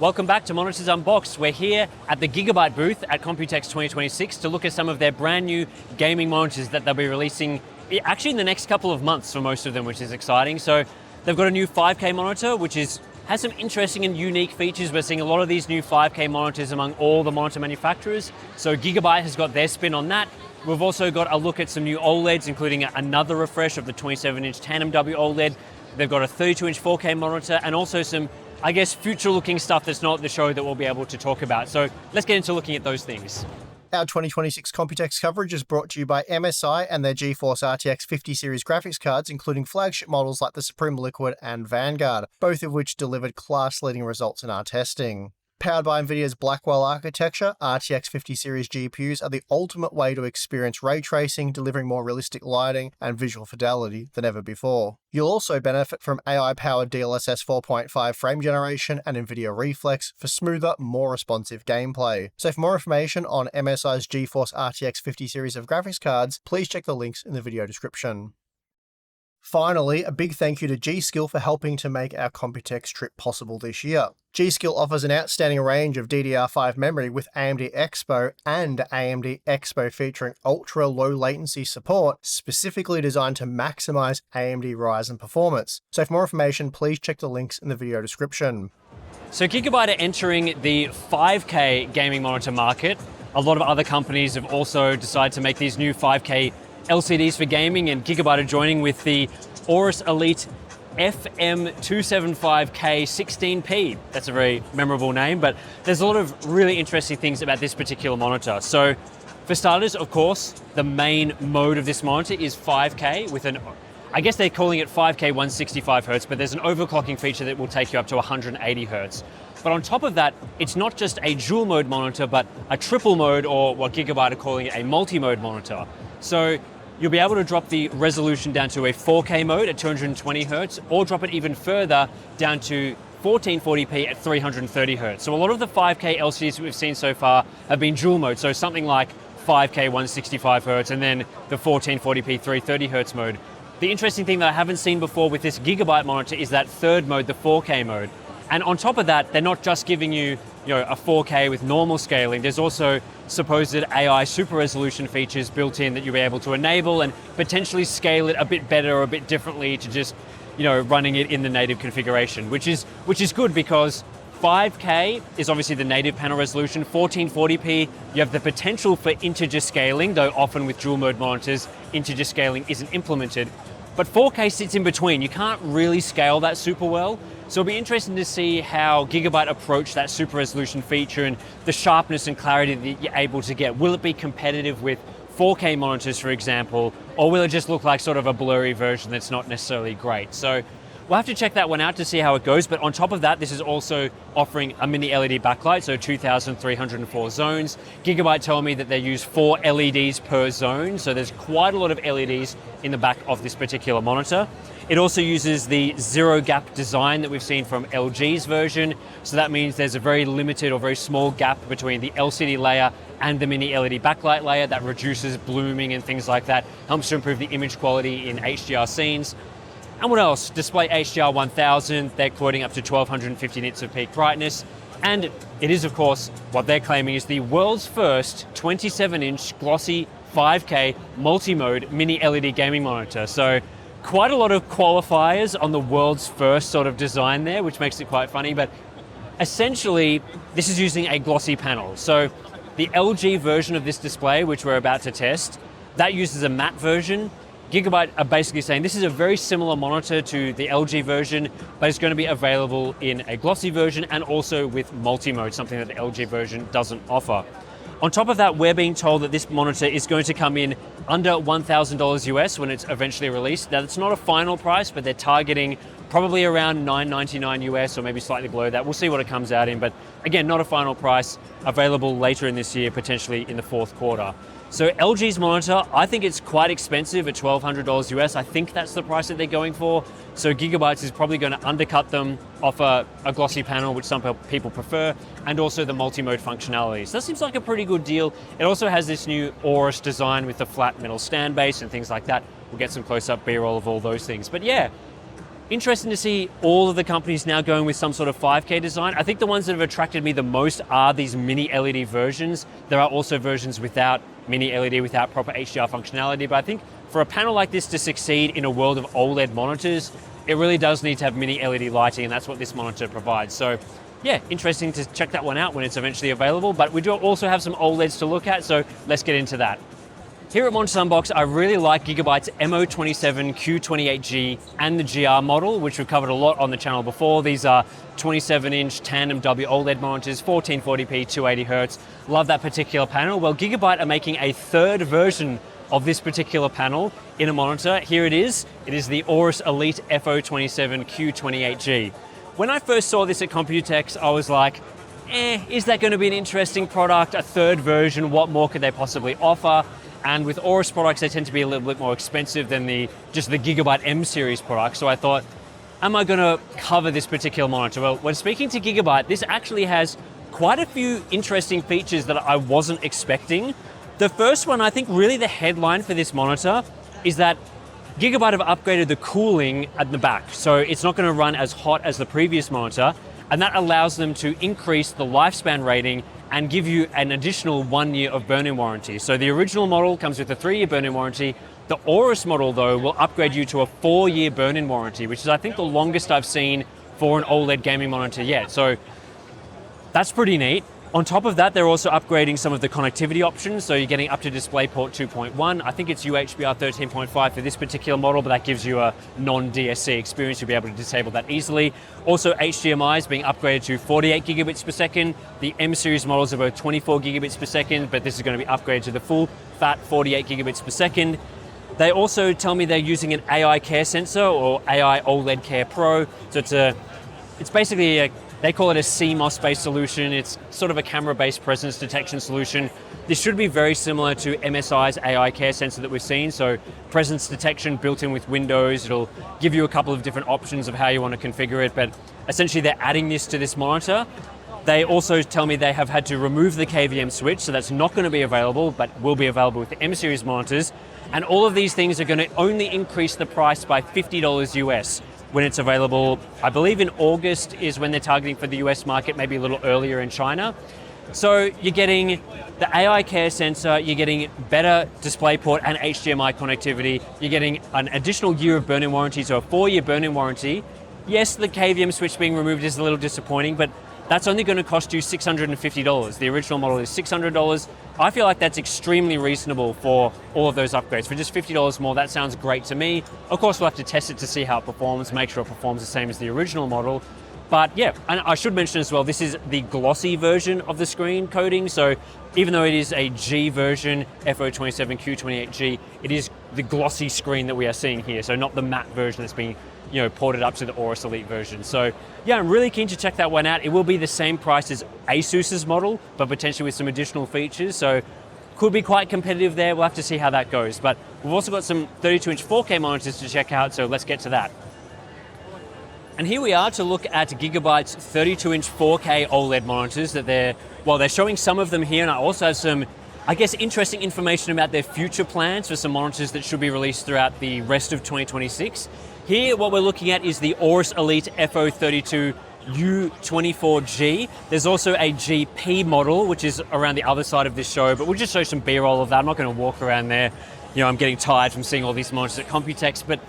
Welcome back to Monitors Unboxed. We're here at the Gigabyte booth at Computex 2026 to look at some of their brand new gaming monitors that they'll be releasing actually in the next couple of months for most of them, which is exciting. So they've got a new 5K monitor, which has some interesting and unique features. We're seeing a lot of these new 5K monitors among all the monitor manufacturers. So Gigabyte has got their spin on that. We've also got a look at some new OLEDs, including another refresh of the 27-inch Tandem W OLED. They've got a 32-inch 4K monitor and also some, I guess, future-looking stuff that's not the show that we'll be able to talk about. So let's get into looking at those things. Our 2026 Computex coverage is brought to you by MSI and their GeForce RTX 50 series graphics cards, including flagship models like the Supreme Liquid and Vanguard, both of which delivered class-leading results in our testing. Powered by NVIDIA's Blackwell architecture, RTX 50 series GPUs are the ultimate way to experience ray tracing, delivering more realistic lighting and visual fidelity than ever before. You'll also benefit from AI-powered DLSS 4.5 frame generation and NVIDIA Reflex for smoother, more responsive gameplay. So for more information on MSI's GeForce RTX 50 series of graphics cards, please check the links in the video description. Finally, a big thank you to G.Skill for helping to make our Computex trip possible this year. G.Skill offers an outstanding range of DDR5 memory with AMD Expo and AMD Expo featuring ultra-low latency support specifically designed to maximize AMD Ryzen performance. So for more information, please check the links in the video description. So Gigabyte are entering the 5K gaming monitor market. A lot of other companies have also decided to make these new 5K LCDs for gaming, and Gigabyte are joining with the Aorus Elite FM275K 16P. That's a very memorable name, but there's a lot of really interesting things about this particular monitor. So for starters, of course, the main mode of this monitor is 5K with I guess they're calling it 5K 165 Hz, but there's an overclocking feature that will take you up to 180 Hz. But on top of that, it's not just a dual mode monitor, but a triple mode, or what Gigabyte are calling it, a multi-mode monitor. So you'll be able to drop the resolution down to a 4K mode at 220 Hz, or drop it even further down to 1440p at 330 Hz. So a lot of the 5K LCDs that we've seen so far have been dual mode, so something like 5K 165 Hz and then the 1440p 330 Hz mode. The interesting thing that I haven't seen before with this Gigabyte monitor is that third mode, the 4K mode. And on top of that, they're not just giving you, a 4K with normal scaling. There's also supposed AI super resolution features built in that you'll be able to enable and potentially scale it a bit better or a bit differently to just, running it in the native configuration, which is good because 5K is obviously the native panel resolution. 1440p, you have the potential for integer scaling, though often with dual mode monitors, integer scaling isn't implemented. But 4K sits in between. You can't really scale that super well. So it'll be interesting to see how Gigabyte approach that super resolution feature and the sharpness and clarity that you're able to get. Will it be competitive with 4K monitors, for example, or will it just look like sort of a blurry version that's not necessarily great? So we'll have to check that one out to see how it goes. But on top of that, this is also offering a mini LED backlight, so 2,304 zones. Gigabyte told me that they use 4 LEDs per zone, so there's quite a lot of LEDs in the back of this particular monitor. It also uses the zero gap design that we've seen from LG's version. So that means there's a very limited or very small gap between the LCD layer and the mini LED backlight layer that reduces blooming and things like that, helps to improve the image quality in HDR scenes. And what else? Display HDR 1000, they're quoting up to 1250 nits of peak brightness. And it is, of course, what they're claiming is the world's first 27-inch glossy 5K multi-mode mini LED gaming monitor. So quite a lot of qualifiers on the world's first sort of design there, which makes it quite funny. But essentially, this is using a glossy panel. So the LG version of this display, which we're about to test, that uses a matte version. Gigabyte are basically saying this is a very similar monitor to the LG version, but it's going to be available in a glossy version and also with multi-mode, something that the LG version doesn't offer. On top of that, we're being told that this monitor is going to come in under $1,000 US when it's eventually released. Now, it's not a final price, but they're targeting probably around $999 US or maybe slightly below that. We'll see what it comes out in, but again, not a final price, available later in this year, potentially in the fourth quarter. So LG's monitor, I think it's quite expensive at $1,200 US. I think that's the price that they're going for. So Gigabyte is probably going to undercut them, offer a glossy panel, which some people prefer, and also the multi-mode functionality. So that seems like a pretty good deal. It also has this new Aorus design with the flat metal stand base and things like that. We'll get some close-up B-roll of all those things. But yeah, interesting to see all of the companies now going with some sort of 5K design. I think the ones that have attracted me the most are these mini LED versions. There are also versions without mini LED, without proper HDR functionality, but I think for a panel like this to succeed in a world of OLED monitors, it really does need to have mini LED lighting, and that's what this monitor provides. So yeah, interesting to check that one out when it's eventually available, but we do also have some OLEDs to look at, so let's get into that. Here at Monitor Unbox, I really like Gigabyte's MO27 Q28G and the GR model, which we've covered a lot on the channel before. These are 27-inch tandem WOLED monitors, 1440p, 280Hz. Love that particular panel. Well, Gigabyte are making a third version of this particular panel in a monitor. Here it is. It is the Aorus Elite FO27 Q28G. When I first saw this at Computex, I was like, is that going to be an interesting product? A third version, what more could they possibly offer? And with Aorus products, they tend to be a little bit more expensive than just the Gigabyte M series products. So I thought, am I going to cover this particular monitor? Well, when speaking to Gigabyte, this actually has quite a few interesting features that I wasn't expecting. The first one, I think really the headline for this monitor is that Gigabyte have upgraded the cooling at the back. So it's not going to run as hot as the previous monitor, and that allows them to increase the lifespan rating and give you an additional 1 year of burn-in warranty. So the original model comes with a 3-year burn-in warranty. The Aorus model, though, will upgrade you to a 4-year burn-in warranty, which is, I think, the longest I've seen for an OLED gaming monitor yet. So that's pretty neat. On top of that, they're also upgrading some of the connectivity options. So you're getting up to DisplayPort 2.1. I think it's UHBR 13.5 for this particular model, but that gives you a non-DSC experience. You'll be able to disable that easily. Also, HDMI is being upgraded to 48 gigabits per second. The M series models are both 24 gigabits per second, but this is going to be upgraded to the full fat 48 gigabits per second. They also tell me they're using an AI Care sensor, or AI OLED Care Pro. So it's basically they call it a CMOS-based solution. It's sort of a camera-based presence detection solution. This should be very similar to MSI's AI Care sensor that we've seen. So presence detection built in with Windows. It'll give you a couple of different options of how you want to configure it, but essentially they're adding this to this monitor. They also tell me they have had to remove the KVM switch, so that's not going to be available, but will be available with the M series monitors. And all of these things are going to only increase the price by $50 US. When it's available, I believe in August is when they're targeting for the US market, maybe a little earlier in China. So you're getting the AI Care sensor, you're getting better DisplayPort and HDMI connectivity, you're getting an additional year of burn-in warranty, so a 4-year burn-in warranty. Yes, the KVM switch being removed is a little disappointing, but that's only going to cost you $650. The original model is $600. I feel like that's extremely reasonable for all of those upgrades. For just $50 more, that sounds great to me. Of course, we'll have to test it to see how it performs, make sure it performs the same as the original model. But yeah, and I should mention as well, this is the glossy version of the screen coating. So even though it is a G version, FO27 Q28G, it is the glossy screen that we are seeing here. So not the matte version that's being ported up to the Aorus Elite version. So yeah, I'm really keen to check that one out. It will be the same price as Asus's model, but potentially with some additional features. So could be quite competitive there. We'll have to see how that goes. But we've also got some 32-inch 4K monitors to check out, so let's get to that. And here we are to look at Gigabyte's 32-inch 4K OLED monitors that they're showing some of them here, and I also have some, I guess, interesting information about their future plans for some monitors that should be released throughout the rest of 2026. Here, what we're looking at is the Aorus Elite FO32 U24G. There's also a GP model, which is around the other side of this show, but we'll just show some B-roll of that. I'm not going to walk around there. I'm getting tired from seeing all these monitors at Computex, but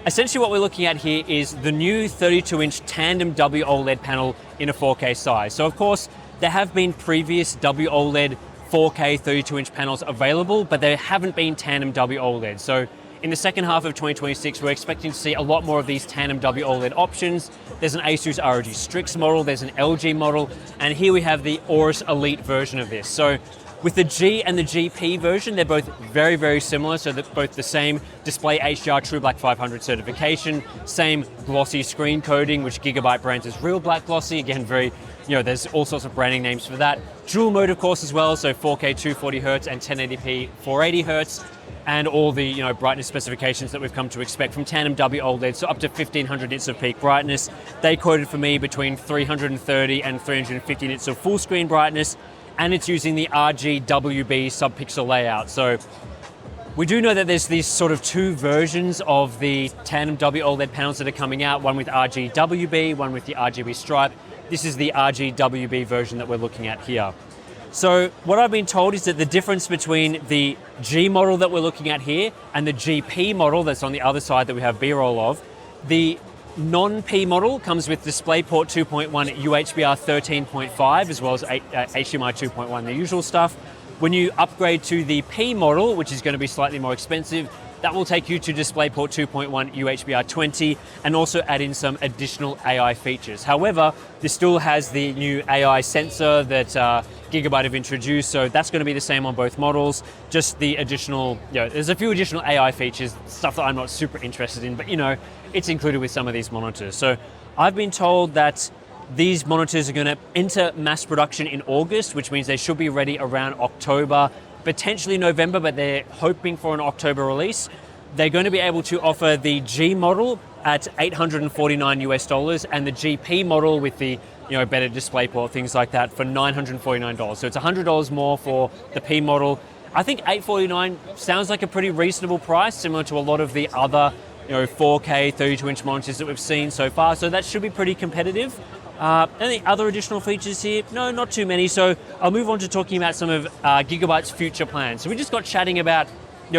essentially what we're looking at here is the new 32-inch tandem WOLED panel in a 4K size. So of course, there have been previous WOLED 4K 32-inch panels available, but there haven't been tandem WOLED. So in the second half of 2026, we're expecting to see a lot more of these tandem WOLED options. There's an Asus ROG Strix model, there's an LG model, and here we have the Aorus Elite version of this. So with the G and the GP version, they're both very, very similar. So they're both the same display HDR True Black 500 certification, same glossy screen coating, which Gigabyte brands as Real Black Glossy. Again, very, there's all sorts of branding names for that. Dual mode, of course, as well. So 4K 240Hz and 1080p 480Hz. And all the brightness specifications that we've come to expect from tandem WOLED, so up to 1500 nits of peak brightness. They quoted for me between 330 and 350 nits of full screen brightness, and it's using the RGWB subpixel layout. So We do know that there's these sort of two versions of the tandem WOLED panels that are coming out, one with RGWB, one with the RGB stripe. This is the RGWB version that we're looking at here. So what I've been told is that the difference between the G model that we're looking at here and the GP model that's on the other side that we have B-roll of, the non-P model comes with DisplayPort 2.1 UHBR 13.5 as well as HDMI 2.1, the usual stuff. When you upgrade to the P model, which is going to be slightly more expensive, that will take you to DisplayPort 2.1 UHBR 20 and also add in some additional AI features. However, this still has the new AI sensor that Gigabyte have introduced, so that's going to be the same on both models. Just the additional, there's a few additional AI features, stuff that I'm not super interested in, but it's included with some of these monitors. So I've been told that these monitors are going to enter mass production in August, which means they should be ready around October, potentially November, but they're hoping for an October release. They're going to be able to offer the G model at $849 US and the GP model with the better DisplayPort, things like that, for $949. So it's $100 more for the P model. I think $849 sounds like a pretty reasonable price, similar to a lot of the other 4K 32-inch monitors that we've seen so far. So that should be pretty competitive. Any other additional features here? No, not too many. So I'll move on to talking about some of Gigabyte's future plans. So we just got chatting about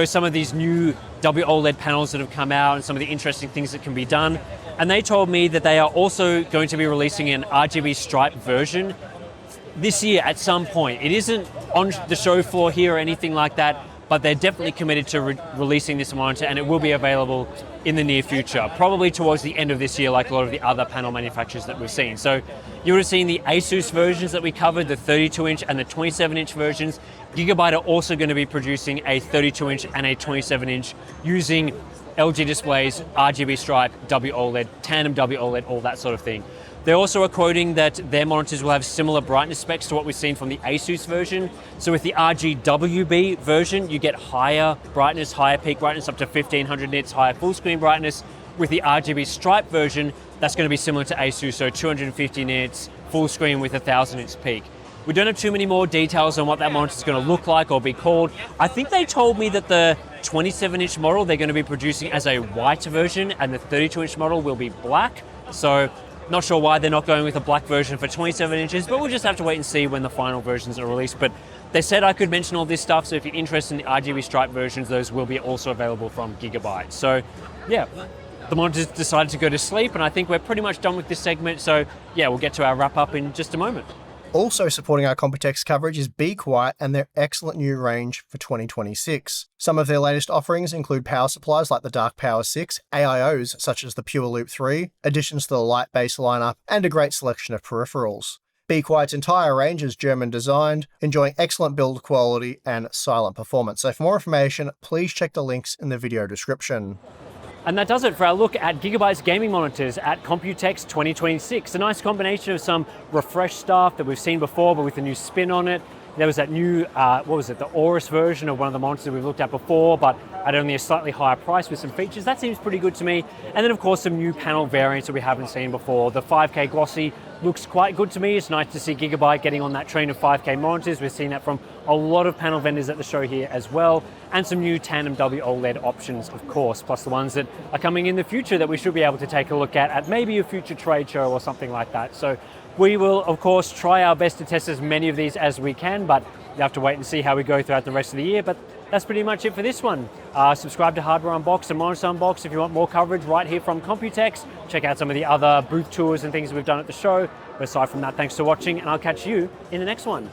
some of these new WOLED panels that have come out and some of the interesting things that can be done. And they told me that they are also going to be releasing an RGB stripe version this year at some point. It isn't on the show floor here or anything like that, but they're definitely committed to releasing this monitor, and it will be available in the near future, probably towards the end of this year, like a lot of the other panel manufacturers that we've seen. So you would have seen the Asus versions that we covered, the 32-inch and the 27-inch versions. Gigabyte are also going to be producing a 32-inch and a 27-inch using LG Display's RGB stripe, WOLED, tandem WOLED, all that sort of thing. They also are quoting that their monitors will have similar brightness specs to what we've seen from the Asus version. So with the RGWB version, you get higher brightness, higher peak brightness, up to 1500 nits, higher full screen brightness. With the RGB stripe version, that's going to be similar to Asus, so 250 nits, full screen with 1000 nits peak. We don't have too many more details on what that monitor is going to look like or be called. I think they told me that the 27-inch model they're going to be producing as a white version, and the 32-inch model will be black. So not sure why they're not going with a black version for 27 inches, but we'll just have to wait and see when the final versions are released. But they said I could mention all this stuff, so if you're interested in the RGB stripe versions, those will be also available from Gigabyte. So yeah, the monitors decided to go to sleep, and I think we're pretty much done with this segment. So yeah, we'll get to our wrap up in just a moment. Also supporting our Computex coverage is Be Quiet and their excellent new range for 2026. Some of their latest offerings include power supplies like the Dark Power 6, AIOs such as the Pure Loop 3, additions to the Light Base lineup, and a great selection of peripherals. Be Quiet's entire range is German designed, enjoying excellent build quality and silent performance. So for more information, please check the links in the video description. And that does it for our look at Gigabyte's gaming monitors at Computex 2026. A nice combination of some refreshed stuff that we've seen before, but with a new spin on it. There was that new, the Aorus version of one of the monitors that we've looked at before, but at only a slightly higher price with some features. That seems pretty good to me. And then of course some new panel variants that we haven't seen before. The 5K glossy looks quite good to me. It's nice to see Gigabyte getting on that train of 5K monitors. We've seen that from a lot of panel vendors at the show here as well. And some new tandem WOLED options, of course, plus the ones that are coming in the future that we should be able to take a look at maybe a future trade show or something like that. So we will, of course, try our best to test as many of these as we can, but you have to wait and see how we go throughout the rest of the year. But that's pretty much it for this one. Subscribe to Hardware Unbox and Monitor Unbox if you want more coverage right here from Computex. Check out some of the other booth tours and things we've done at the show. But aside from that, thanks for watching, and I'll catch you in the next one.